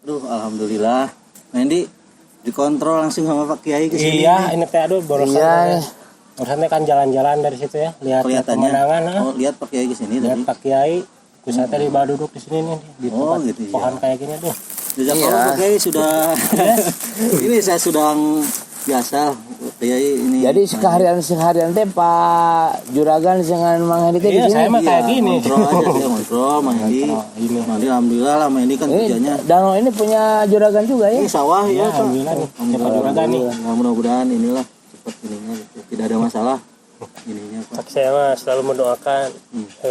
Aduh, alhamdulillah. Nah, ini dikontrol langsung sama Pak Kiai ke sini. Iya, ini teh aduh borosan. Iya. Borosannya kan jalan-jalan dari situ ya, lihat pemandangan. Oh, lihat Pak Kiai ke sini lihat tadi. Pak Kiai, pusatnya di bawah duduk di sini nih di tempat gitu ya. pohon kayak gini tuh. Jazakallah Pak Kiai sudah ini saya sudah biasa Kiai ini. Jadi seharian teh Pak Juragan dengan Mang Hedi teh di Iya, sini. saya mah kayak gini. Kontrol aja saya kontrol Mang Hedi. Nanti alhamdulillah lah Mang Hedi kan kerjanya. Danau ini punya Juragan juga ya. Ini sawah ya, Pak. Alhamdulillah nih. Cepat Juragan nih. Nah, mudah-mudahan inilah cepat ininya gitu. Tidak ada masalah ininya Pak. Saya mah selalu mendoakan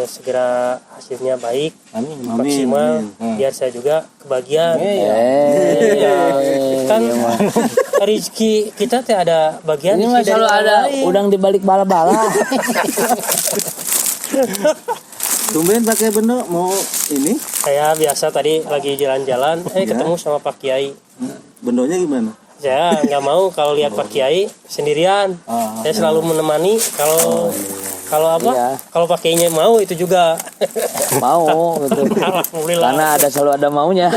segera hasilnya baik, maksimal, biar saya juga kebagian. Kan rezeki kita teh ada bagian. Ini mah selalu ada udang di balik bala-bala. Tumben pakai benda mau ini? Saya biasa tadi lagi jalan-jalan, ketemu sama Pak Kiai. Bendonya gimana? Saya nggak mau kalau lihat Pak Kiai sendirian. Saya selalu menemani kalau kalau Pak Kiainya mau itu juga Mau gitu. Alhamdulillah. Karena selalu ada maunya.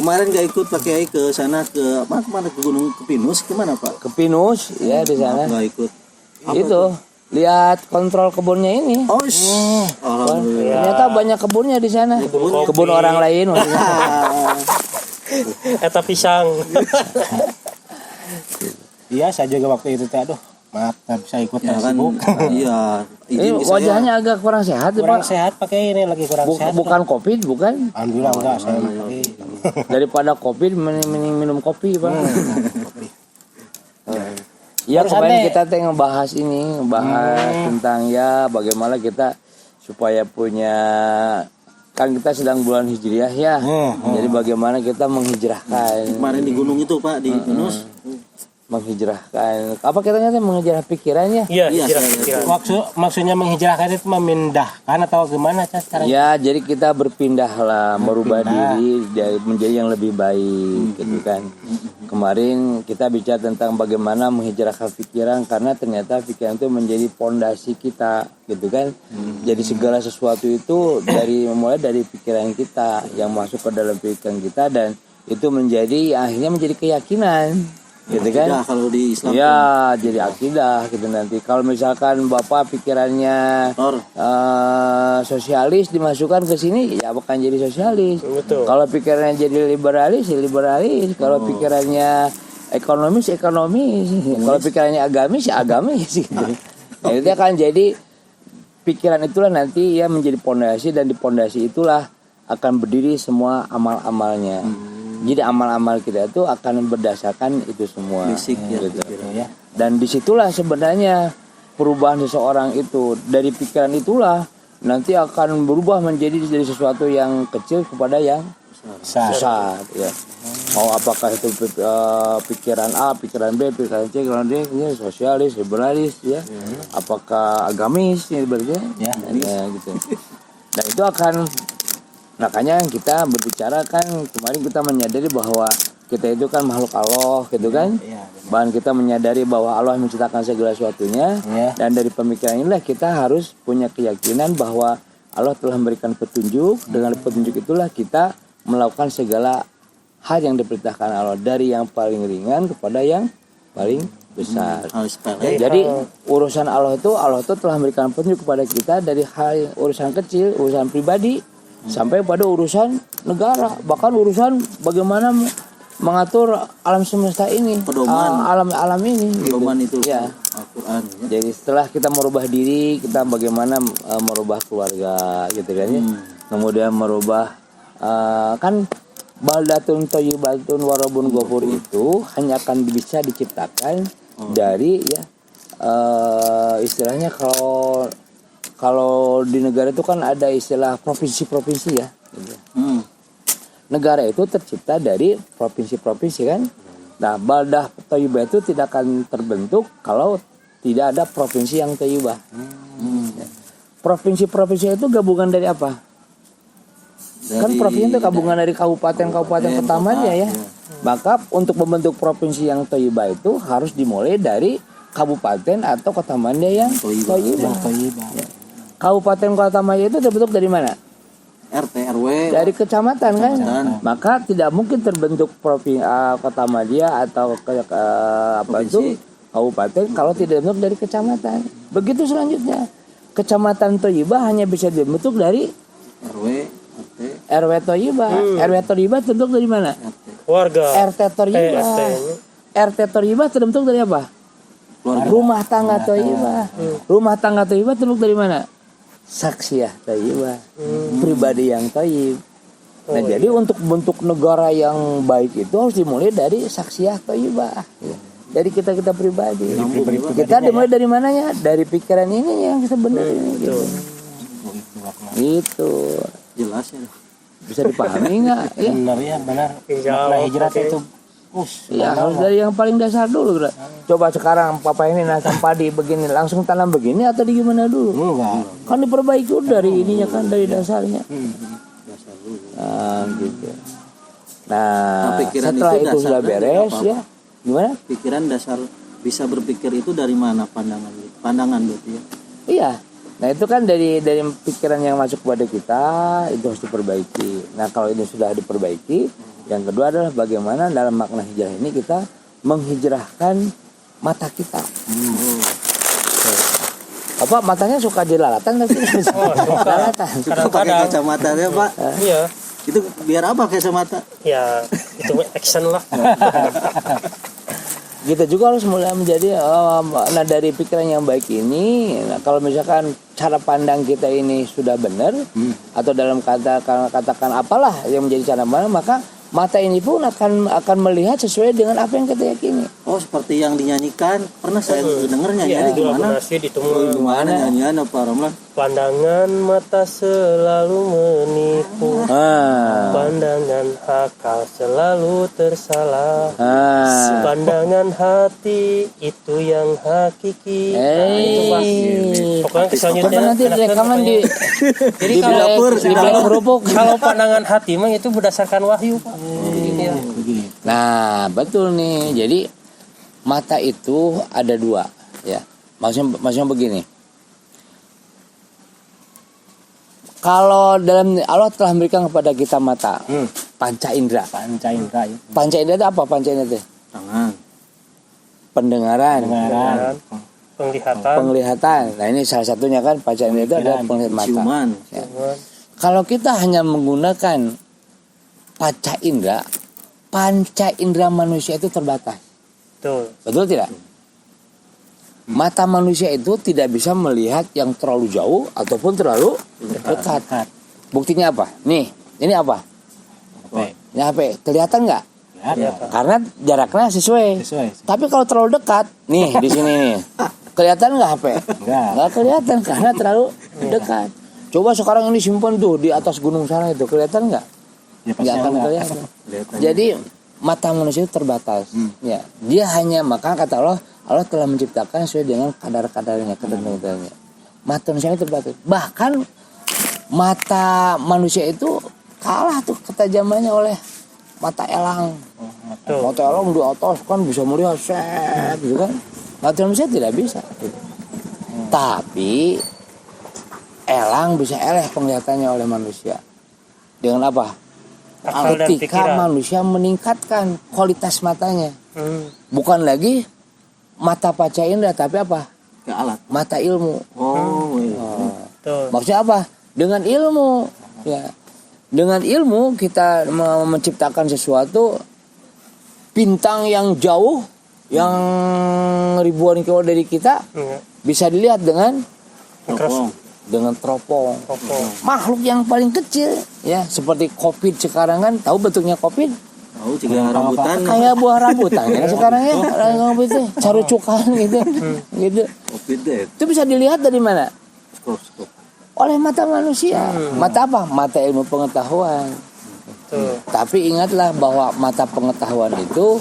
Kemarin gak ikut Pak Kiai ke sana ke kemana ke Gunung Pinus kemana Pak? Ke Pinus ya di sana. Gak ikut. Itu lihat kontrol kebunnya ini. Oh, alhamdulillah. Ternyata banyak kebunnya di sana. Kebun orang lain maksudnya. Eta pisang. Iya, saya juga waktu itu teh aduh, maaf tak bisa ikut Ya kan, sibuk. iya. Ini wajahnya agak kurang sehat ya, Kurang Pak. sehat pakai ini lagi kurang sehat. Bukan COVID, bukan? Alhamdulillah enggak saya pakai. Daripada COVID mending minum kopi, Pak. Iya, kemarin kita teh ngebahas tentang ya bagaimana kita supaya punya, kan kita sedang bulan Hijriah ya. Jadi bagaimana kita menghijrahkan. Kemarin di gunung itu Pak di Pinus. Menghijrahkan. Apa katanya menghijrah pikirannya? Iya, pikiran. Maksudnya menghijrahkan itu memindahkan atau gimana caranya? Ya, jadi kita berpindah lah, merubah diri menjadi yang lebih baik gitu kan. Kemarin kita bicara tentang bagaimana menghijrahkan pikiran karena ternyata pikiran itu menjadi pondasi kita gitu kan. Jadi segala sesuatu itu mulai dari pikiran kita yang masuk ke dalam pikiran kita dan itu akhirnya menjadi keyakinan. Gitu kan? Akidah kalau di Islam. Ya, jadi akidah gitu nanti. Kalau misalkan Bapak pikirannya sosialis dimasukkan ke sini, ya akan jadi sosialis. Betul. Kalau pikirannya jadi liberalis, ya liberalis. Kalau pikirannya ekonomis. Kalau pikirannya agamis, ya agamis. Gitu. Nah, itu akan jadi pikiran itulah nanti ya menjadi pondasi dan di pondasi itulah akan berdiri semua amal-amalnya. Jadi amal-amal kita itu akan berdasarkan itu semua. Basic gitu. Ya. Dan disitulah sebenarnya perubahan seseorang itu dari pikiran itulah nanti akan berubah menjadi dari sesuatu yang kecil kepada yang besar. Ya. Mau apakah itu pikiran A, pikiran B, pikiran C, pikiran D, ya, sosialis, liberalis, ya. Apakah agamis, ya berarti. Ya, gitu. Dan itu akan makanya kita berbicara kan kemarin kita menyadari bahwa kita itu kan makhluk Allah gitu kan. Bahkan kita menyadari bahwa Allah menciptakan segala sesuatunya dan dari pemikiran inilah kita harus punya keyakinan bahwa Allah telah memberikan petunjuk. Dengan petunjuk itulah kita melakukan segala hal yang diperintahkan Allah dari yang paling ringan kepada yang paling besar. Jadi urusan Allah itu telah memberikan petunjuk kepada kita dari hal urusan kecil, urusan pribadi sampai pada urusan negara, bahkan urusan bagaimana mengatur alam semesta ini, alam ini. Pedoman gitu. Itu ya. Al-Quran. Ya. Jadi setelah kita merubah diri, kita bagaimana merubah keluarga, gitu kan ya. Kemudian merubah kan baldatun thayyibatun warabun ghafur itu hanya akan bisa diciptakan dari ya istilahnya kalau di negara itu kan ada istilah provinsi-provinsi ya. Negara itu tercipta dari provinsi-provinsi kan. Nah, baldah thayyibah itu tidak akan terbentuk kalau tidak ada provinsi yang thayyibah. Provinsi-provinsi itu gabungan dari apa? Kan provinsi itu gabungan dari kabupaten-kabupaten ketamannya ya. Maka untuk membentuk provinsi yang thayyibah itu harus dimulai dari kabupaten atau ketamannya yang thayyibah. Kabupaten Kota Maya itu terbentuk dari mana? RT RW dari kecamatan kan, maka tidak mungkin terbentuk kota madya atau apa itu kabupaten kalau tidak dibentuk dari kecamatan. Begitu selanjutnya, kecamatan Toyibah hanya bisa dibentuk dari RW Toyibah. RW Toyibah terbentuk dari mana? Warga. RT Toyibah. RT Toyibah terbentuk dari apa? Rumah tangga Toyibah. Rumah tangga Toyibah terbentuk dari mana? Saksiyah Toyibah. Pribadi yang Toyib. Nah, jadi untuk bentuk negara yang baik itu harus dimulai dari Saksiyah Toyibah. Dari kita pribadi. Kita dimulai dari mananya? Dari pikiran ini yang kita benar ini. Gitu. Jelas ya. Bisa dipahami nggak? Ya. Benar ya, benar. Makna hijrah itu ya harus dari yang paling dasar dulu. Coba sekarang papa ini nanam padi begini, langsung tanam begini atau di gimana dulu? enggak. Kan diperbaiki dulu dari ininya kan, dari dasarnya. Nah, gitu. Nah, setelah itu sudah beres ya. Gimana? Pikiran dasar bisa berpikir itu dari mana pandangan berarti ya? Iya. Nah, itu kan dari pikiran yang masuk kepada kita itu harus diperbaiki. Nah, kalau ini sudah diperbaiki, yang kedua adalah bagaimana dalam makna hijrah ini kita menghijrahkan mata kita. Apa matanya suka jelalatan nggak sih? Jelalatan. Suka pakai kacamata ya Pak? Iya. Itu biar apa kacamata? Ya itu action lah. Kita juga harus mulai menjadi nah dari pikiran yang baik ini. Nah, kalau misalkan cara pandang kita ini sudah benar atau dalam katakan apalah yang menjadi cara pandang, maka mata ini pun akan melihat sesuai dengan apa yang kita yakini. Oh, seperti yang dinyanyikan. Pernah saya dengar nyanyiannya gimana? Gimana nyanyian apa Ramlan? Pandangan mata selalu menipu, pandangan akal selalu tersalah, pandangan hati itu yang hakiki. Itu Pak. Pokoknya selanjutnya nanti rekaman di jadi kalau pandangan hati mah itu berdasarkan wahyu Pak. Nah, betul nih. Jadi mata itu ada dua, ya. Maksudnya begini. Kalau dalam Allah telah memberikan kepada kita mata, panca indera. Ya. Panca indera itu apa? Panca indera itu? Tangan. Pendengaran. Penglihatan. Nah, ini salah satunya kan panca indera itu adalah penglihatan mata. Ciuman. Ya. Kalau kita hanya menggunakan panca indera manusia itu terbatas. Betul tidak? Mata manusia itu tidak bisa melihat yang terlalu jauh ataupun terlalu dekat. Buktinya apa? Nih, ini apa? Ini HP. Kelihatan nggak? Karena jaraknya sesuai. Tapi kalau terlalu dekat, nih di sini nih, kelihatan nggak HP? Nggak kelihatan karena terlalu dekat. Coba sekarang ini simpan tuh di atas gunung sana itu, kelihatan nggak? Nggak akan kelihatan. Jadi mata manusia itu terbatas. Ya, dia hanya, maka kata Allah telah menciptakan sesuai dengan kadar-kadarnya, kadar-kadarnya. Mata manusia itu terbatas. Bahkan mata manusia itu kalah tuh ketajamannya oleh mata elang. Mata elang di atas kan bisa melihat set, gitu kan. Mata manusia tidak bisa. Gitu. Tapi elang bisa eleh penglihatannya oleh manusia. Dengan apa? Ketika manusia meningkatkan kualitas matanya. Bukan lagi mata panca indera, tapi apa? Ke alat. Mata ilmu. Maksudnya apa? Dengan ilmu, ya. Dengan ilmu kita menciptakan sesuatu bintang yang jauh, yang ribuan kilo dari kita, bisa dilihat dengan teropong. Makhluk yang paling kecil, ya, seperti COVID sekarang kan, tahu bentuknya COVID? Tahu juga rambutan. Kayak buah rambutan ya sekarang ya, itu carucukan gitu. Gitu. Itu bisa dilihat dari mana? Oleh mata manusia. Mata apa? Mata ilmu pengetahuan. Tapi ingatlah bahwa mata pengetahuan itu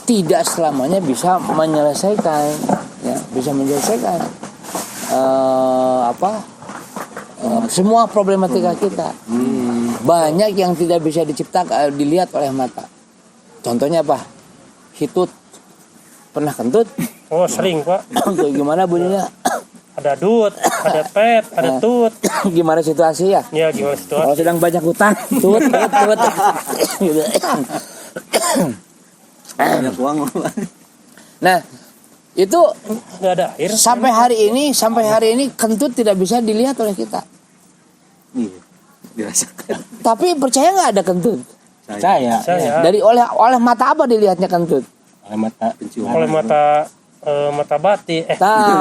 tidak selamanya bisa menyelesaikan, ya, semua problematika kita. Banyak yang tidak bisa dilihat oleh mata. Contohnya apa? Hitut. Pernah kentut? Oh, sering Pak. Gimana bunyinya? ada dut, ada pet, ada tut. Gimana situasi ya? Ya gimana situasi? Kalau sedang banyak hutang, tut. Gitu. Banyak uang. Nah, itu Nggak ada air. sampai hari ini kentut tidak bisa dilihat oleh kita. Iya, dirasakan. Tapi percaya nggak ada kentut? Saya Dari oleh mata apa dilihatnya kentut? oleh mata Oleh mata batin.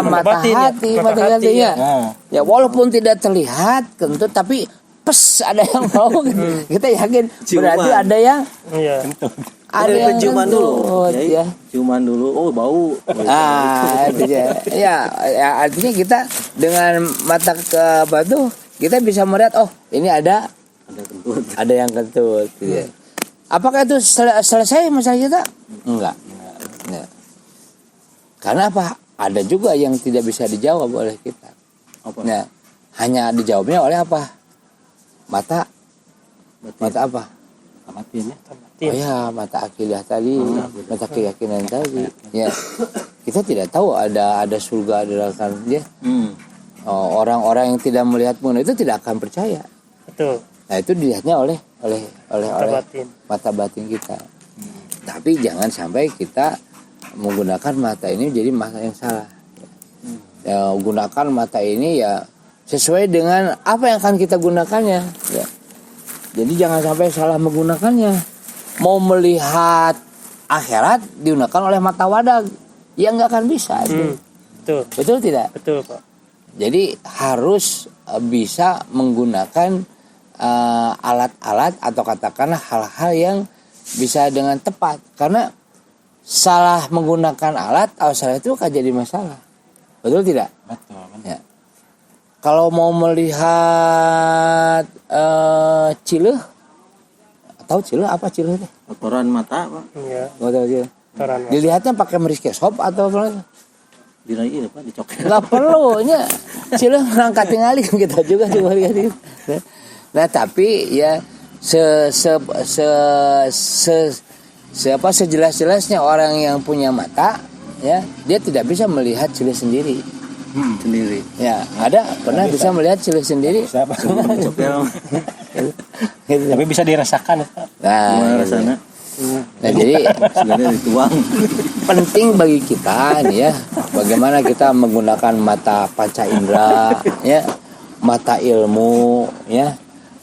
Mata hati, mata hati ya. Nah, Ya walaupun tidak terlihat kentut, tapi pes ada yang mau. Kita yakin berarti Ciuman. ada yang Iya. ada yang ciuman dulu. kentut, ya. Ciuman dulu. Oh, bau. Artinya, ya artinya kita dengan mata ke batu kita bisa melihat, oh ini ada Ada kentut. ada yang kentut. Gitu ya. Apakah itu selesai masalah kita? Enggak. Ya. Karena apa? Ada juga yang tidak bisa dijawab oleh kita. Apa? Nah, hanya dijawabnya oleh apa? Mata apa? batin ya. Oh ya, mata akidah tadi, mata keyakinan tadi. Ya, kita tidak tahu ada surga, ada neraka. Ya. Orang-orang yang tidak melihat mengenai itu tidak akan percaya. Betul. Nah, itu dilihatnya oleh Batin. mata batin kita. Tapi jangan sampai kita menggunakan mata ini jadi mata yang salah. Ya, gunakan mata ini ya sesuai dengan apa yang akan kita gunakannya. Ya. Jadi jangan sampai salah menggunakannya. Mau melihat akhirat digunakan oleh mata wadah, ya nggak akan bisa. Betul. Betul tidak? Betul, Pak. Jadi harus bisa menggunakan alat-alat atau katakanlah hal-hal yang bisa dengan tepat. Karena salah menggunakan alat atau salah itu akan jadi masalah. Betul tidak? Betul. Ya. Kalau mau melihat cileh, tahu cileh apa cileh itu? Kotoran mata, Pak. Iya. Nggak tahu cileh. Kotoran. Dilihatnya pakai meriskosop atau apa? Diraih Pak, dicoket. Nggak perlu nya. Cileh ngangkat tingali kita juga gitu. Nah tapi ya sejelas-jelasnya orang yang punya mata ya dia tidak bisa melihat cileh sendiri. Sendiri. Ya ada pernah bisa melihat cileh sendiri. Siapa? Dicoket. Gitu. Tapi bisa dirasakan. Nah, Gimana gitu. rasanya? Nah jadi Sebenarnya dituang. penting bagi kita nih ya bagaimana kita menggunakan mata panca indera ya, mata ilmu ya,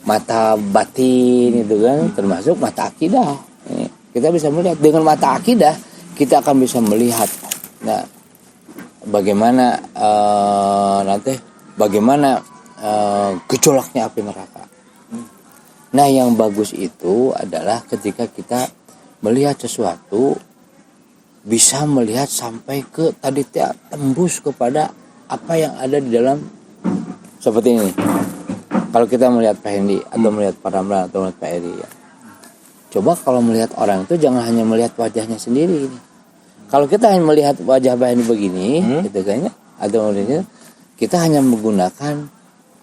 mata batin itu kan, termasuk mata akidah. Kita bisa melihat dengan mata akidah, kita akan bisa melihat nah bagaimana gejolaknya api neraka. Nah yang bagus itu adalah ketika kita melihat sesuatu bisa melihat sampai ke tadi tembus kepada apa yang ada di dalam seperti ini. Kalau kita melihat Pak Hendi atau melihat Pak Ramlan atau melihat Pak Eri ya. Coba kalau melihat orang itu jangan hanya melihat wajahnya sendiri. Kalau kita hanya melihat wajah Pak Hendi begini, gitu kan ya, atau melihatnya, kita hanya menggunakan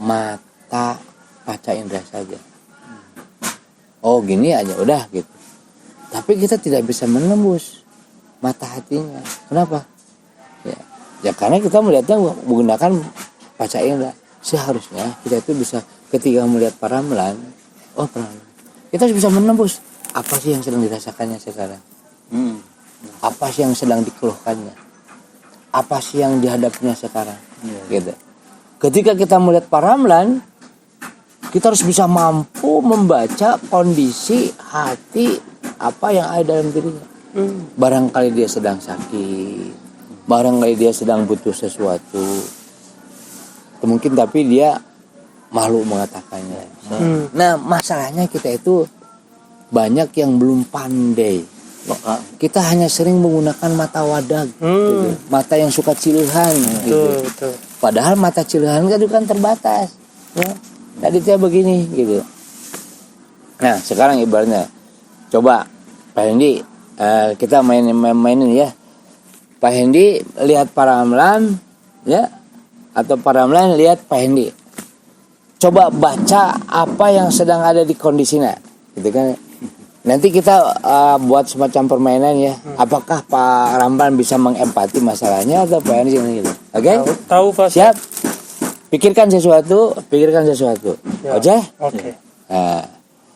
mata panca indera saja. Oh gini aja udah gitu. Tapi kita tidak bisa menembus mata hatinya. Kenapa? Ya karena kita melihatnya menggunakan panca indera. Seharusnya kita itu bisa ketika melihat Pak Ramlan, kita harus bisa menembus apa sih yang sedang dirasakannya sekarang. Apa sih yang sedang dikeluhkannya. Apa sih yang dihadapinya sekarang. Gitu. Ketika kita melihat Pak Ramlan, kita harus bisa mampu membaca kondisi hati apa yang ada dalam dirinya. Barangkali dia sedang sakit, barangkali dia sedang butuh sesuatu. Mungkin tapi dia malu mengatakannya. Nah masalahnya kita itu banyak yang belum pandai. Kita hanya sering menggunakan mata wadah, gitu. Mata yang suka cilehan. Gitu. Betul. Padahal mata cilehan kan terbatas. Ya. Tadi dia begini gitu. Nah sekarang ibaratnya coba Pak Hendi kita mainin ya. Pak Hendi lihat Pak Ramlan ya, atau Pak Ramlan lihat Pak Hendi. Coba baca apa yang sedang ada di kondisinya, gitu kan? Nanti kita buat semacam permainan ya. Apakah Pak Ramlan bisa mengempati masalahnya atau Pak Yani gitu? Oke? Tahu Pak. Siap. Pikirkan sesuatu. Ya. Oke? Oke. Nah,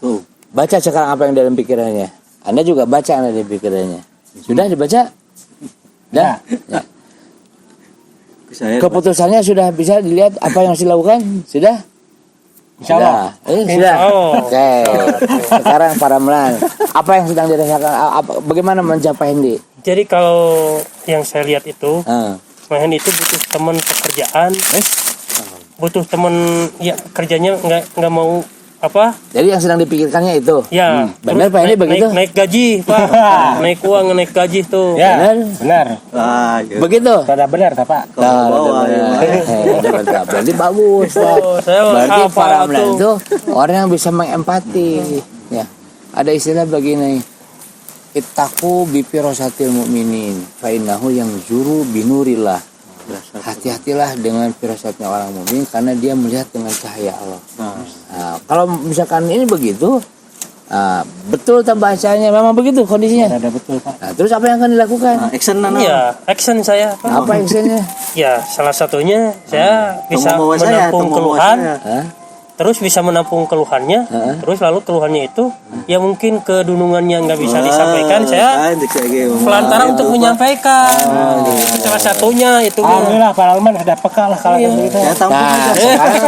Tuh. baca sekarang apa yang dalam pikirannya. Anda juga baca yang ada di pikirannya. Sudah dibaca? Sudah? Ya. Saya Keputusannya sudah bisa dilihat apa yang harus dilakukan? Sudah? Insyaallah. Sudah. Oke. Sekarang Pak Ramlan, apa yang sedang dirasakan? Bagaimana mencapai ini? Jadi kalau yang saya lihat itu, Ah. Mahen itu butuh teman pekerjaan, butuh teman ya kerjanya nggak mau apa? Jadi yang sedang dipikirkannya itu. Ya, Benar terus Pak ini begitu? naik gaji Pak, naik uang, naik gaji tuh. Ya, Benar? benar. gitu. Begitu. Sudah benar, Pak. Kalau bawa Berarti bagus. Pak. Oh, saya Berarti hafal Pak Ramlan tuh. itu orang yang bisa mengempati. Ya. Ada istilah begini. Ittaqu bi firasatil mu'minin fa innahu yang zuru binurillah. Hati-hatilah dengan firasatnya orang mukmin karena dia melihat dengan cahaya Allah. Nah, kalau misalkan ini begitu, betul tak bacanya memang begitu kondisinya. Ada betul, Pak. Nah, terus apa yang akan dilakukan? Action nana. Iya, action saya Pak. Apa actionnya? Ya, salah satunya saya bisa Tunggu bawa saya, menampung tunggu bawa keluhan, saya. Hah? terus bisa menampung keluhannya, terus lalu keluhannya itu ya mungkin kedunungannya nggak bisa disampaikan, saya pelantara untuk menyampaikan. Salah satunya itu. Alhamdulillah Pak Ramlan sudah peka lah kalau begitu. Saya tampung aja. Sekarang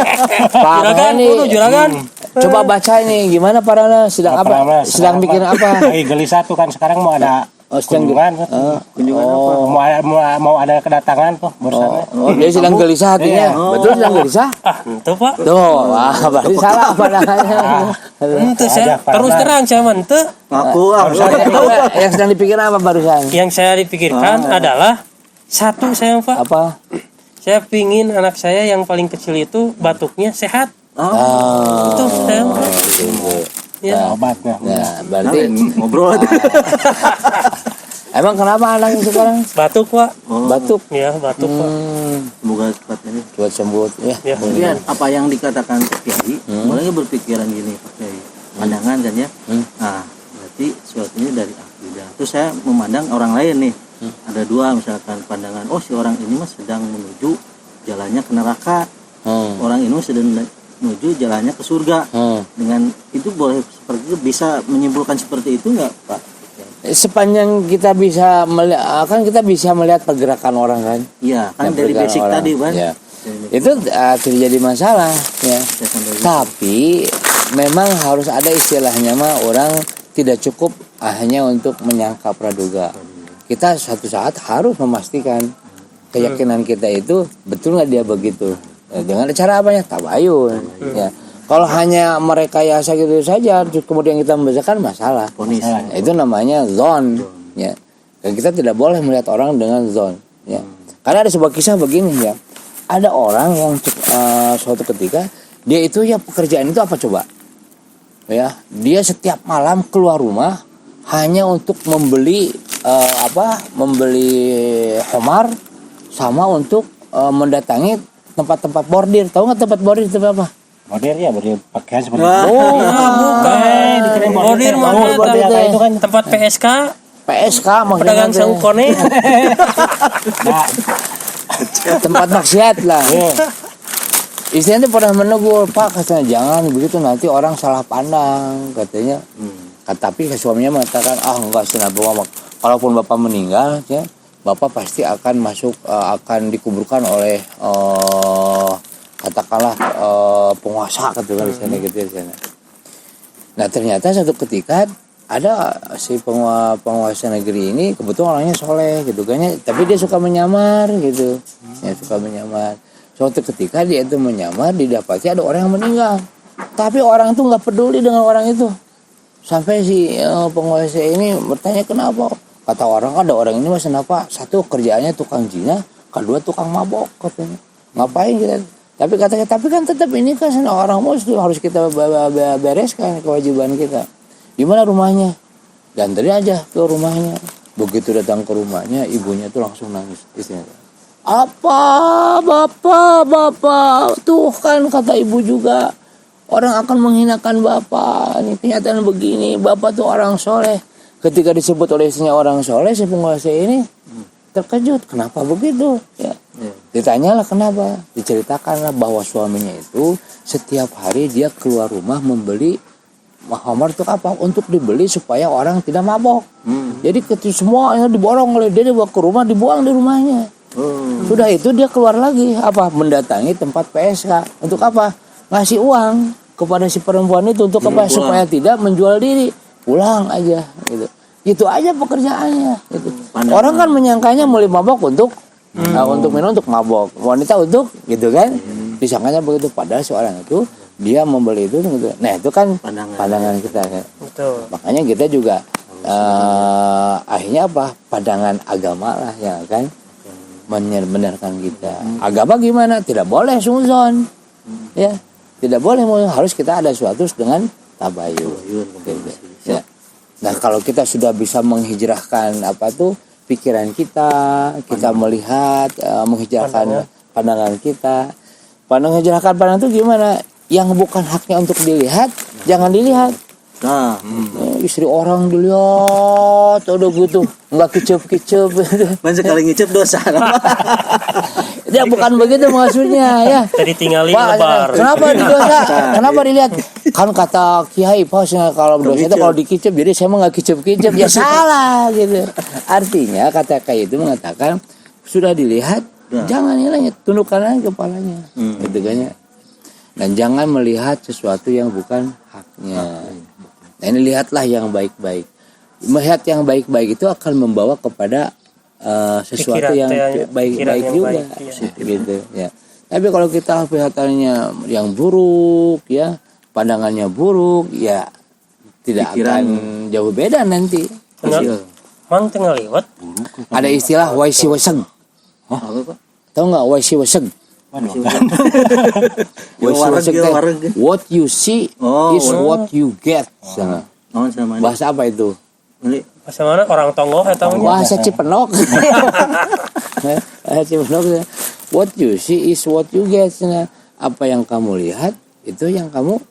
Pak Juragan, ini kudu juragan. coba baca ini gimana Pak Rana sedang Pak apa? Ramlan Sedang bikin apa? Lagi gelisah tuh kan sekarang mau ada Sedang kunjungan. Kunjungan apa? Mau ada kedatangan tuh bersama. Dia sedang gelisah hatinya. Betul sedang gelisah? Itu Pak. Tuh, berarti salah pandangannya. Itu saya Ada, Pak terus Ramlan. terang saya mante. Aku Yang sedang dipikir apa barusan? Yang saya dipikirkan adalah satu saya Pak. Apa? Saya pingin anak saya yang paling kecil itu batuknya sehat. Oh, Itu saya. Ya. Obatnya. Nah, berarti ngobrol aja. emang kenapa anaknya sekarang Batuk Pak. batuk? Ya batuk Pak. Semoga cepat ini. Buat sembuh ya. Ya. Kemudian apa yang dikatakan Pak Kiai, mulai berpikiran gini Pak Kiai, pandangan kan ya. Nah, berarti suatunya dari akidah. Terus saya memandang orang lain nih. Ada dua misalkan pandangan, oh si orang ini mah sedang menuju jalannya ke neraka. Orang ini sedang menuju jalannya ke surga. Dengan itu boleh seperti itu, bisa menyimpulkan seperti itu nggak Pak? Sepanjang kita bisa melihat, kan kita bisa melihat pergerakan orang kan. Iya, kan Ya, dari pergerakan basic orang. tadi kan. Ya. Itu tidak jadi masalah ya. Tapi memang harus ada istilahnya mah orang tidak cukup hanya untuk menyangka praduga. Kita suatu saat harus memastikan keyakinan kita itu betul nggak dia begitu. Ya, dengan cara apanya? Tabayun. Ya. Kalau hanya merekayasa gitu saja, terus kemudian kita membacakan masalah. Ponis. Nah, itu namanya zon. Ya. Dan kita tidak boleh melihat orang dengan zon. Ya. Karena ada sebuah kisah begini ya. Ada orang yang suatu ketika dia itu ya pekerjaan itu apa coba? Ya, dia setiap malam keluar rumah hanya untuk membeli membeli homar sama untuk mendatangi tempat-tempat bordir. Tahu nggak tempat bordir itu apa? Bordir ya, bordir pakaian seperti Oh, itu. Bukan. Bordir Oh, mana bordir Tah? itu kan tempat PSK, PSK pedagang maksudnya saukone. tempat maksiat lah. Istrinya tuh pernah menegur, Pak, katanya jangan begitu nanti orang salah pandang katanya. Tapi suaminya mengatakan enggak kenapa, kalaupun bapak meninggal ya bapak pasti akan masuk akan dikuburkan oleh katakanlah penguasa gitu kan di sana gitu di sana. Nah ternyata satu ketika ada si penguasa negeri ini kebetulan orangnya soleh gitu kan ya, tapi dia suka menyamar gitu ya, suka menyamar. Suatu ketika dia itu menyamar, didapati ada orang yang meninggal, tapi orang itu nggak peduli dengan orang itu. Sampai si penguasa ini bertanya kenapa. Kata orang, ada orang ini mas kenapa? Satu kerjaannya tukang zina, kedua tukang mabok katanya. Ngapain kita? Tapi katanya, tapi kan tetap ini kan orang muslim harus kita bereskan kewajiban kita. Di mana rumahnya? Diantri aja ke rumahnya. Begitu datang ke rumahnya, ibunya tuh langsung nangis. Istrinya, apa bapak tuh kan kata ibu juga orang akan menghinakan bapak. Ini kenyataan begini, bapak tuh orang soleh. Ketika disebut oleh istrinya orang soleh, si penguasa ini terkejut. Kenapa begitu? Ya. Ditanyalah kenapa. Diceritakanlah bahwa suaminya itu setiap hari dia keluar rumah membeli khamar untuk apa? Untuk dibeli supaya orang tidak mabok. Jadi semuanya diborong oleh dia, dibawa ke rumah, dibuang di rumahnya. Sudah itu dia keluar lagi apa? Mendatangi tempat PSK. Untuk apa? Ngasih uang kepada si perempuan itu untuk apa? Supaya tidak menjual diri. Pulang aja gitu. Itu aja pekerjaannya gitu. Orang kan menyangkanya mulai mabok untuk untuk minum, untuk mabok. Wanita untuk gitu kan. Disangkanya begitu, padahal seorang itu dia membeli itu gitu. Nah, itu kan pandangan kita ya. Betul. Makanya kita juga akhirnya apa? Pandangan agama lah ya kan. Membenarkan kita. Agama gimana? Tidak boleh suzon. Ya. Tidak boleh, harus kita ada suatu dengan tabayun. Gitu. Ya. Nah, kalau kita sudah bisa menghijrahkan apa tuh pikiran kita melihat menghijrahkan pandangan kita. Menghijrahkan pandangan itu gimana? Yang bukan haknya untuk dilihat, jangan dilihat. Nah, istri orang dilihat, udah gitu, nggak kicep-kicep. man sekali ngicep dosa. Ya bukan begitu maksudnya ya. Jadi tinggalin Pak, lebar. kenapa didosa? Kenapa dilihat? Kan kata Kiai pasnya kalau dosa itu kalau dikicep, jadi saya mah nggak kicep-kicep. Ya salah gitu. Artinya kata Kiai itu mengatakan sudah dilihat, jangan nilainya, tundukkan aja kepalanya. Gitu kan ya. Dan jangan melihat sesuatu yang bukan haknya. Nah, ini lihatlah yang baik-baik. Melihat yang baik-baik itu akan membawa kepada sesuatu yang baik-baik juga, gitu ya. Tapi kalau kita kelihatannya yang buruk, ya pandangannya buruk, ya tidak akan jauh beda nanti. Mang tengah lewat. Ada istilah waisi waseg. Tahu nggak waisi waseg? What you see is what you get. Bahasa apa itu? Bahasa mana? Orang Tonggo tahunya. Bahasa Cipenok. Bahasa Cipenok. What you see is what you get. Apa yang kamu lihat itu yang kamu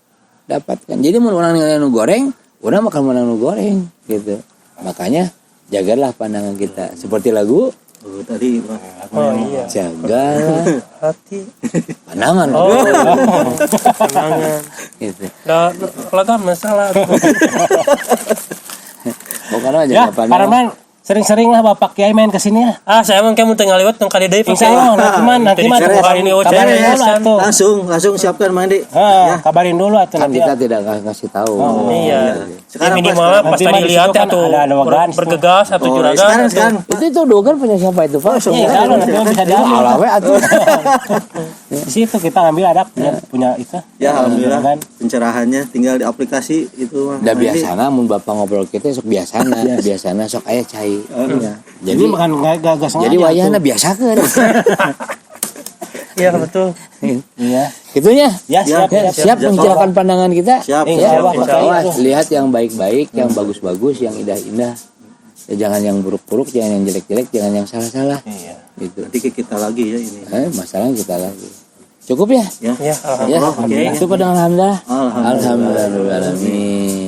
dapatkan. Jadi mau orang nu goreng, udah makan nu goreng gitu. Makanya jagalah pandangan kita. Seperti lagu tadi iya. Jagalah hati pandangan. Pandangan. Gitu. Lagam masalah. Bukan aja Ya, pandangan. Paraman sering-sering lah Bapak Kiai main ke sini ya. Saya emang kamu tengah lewat yang kali deui Insya Allah, nanti mah ini kabarin dulu atuh. langsung siapkan mandi. Kabarin dulu atuh Kan nanti. kita tidak ngasih tahu. Iya. Sekarang minimal pas tadi lihat atau bergegas atau juragan. Sekarang Itu dogan punya siapa itu, Pak? Iya, kalau nanti bisa diambil. Alawe atuh. Di situ kita ngambil ada punya itu. ya alhamdulillah pencerahannya tinggal di aplikasi itu mah. Udah biasana mun Bapak ngobrol kita sok biasana sok aya cai. Jadi makan gagas Jadi wayahna biasakeun. Iya betul. Iya. Gitunya. Ya, siap. Siap mencerahkan pandangan kita. Siap. Ya, Siap. Pak. Lihat yang baik-baik, yang bagus-bagus, yang indah-indah. Ya, jangan yang buruk-buruk, jangan yang jelek-jelek, jangan yang salah-salah. Iya. Gitu. Nanti kita lagi ya ini. Masalah kita lagi. Cukup ya? Ya. Ya, Ya. alhamdulillah. Itu pada alhamdulillah. Alhamdulillah. Alhamdulillah.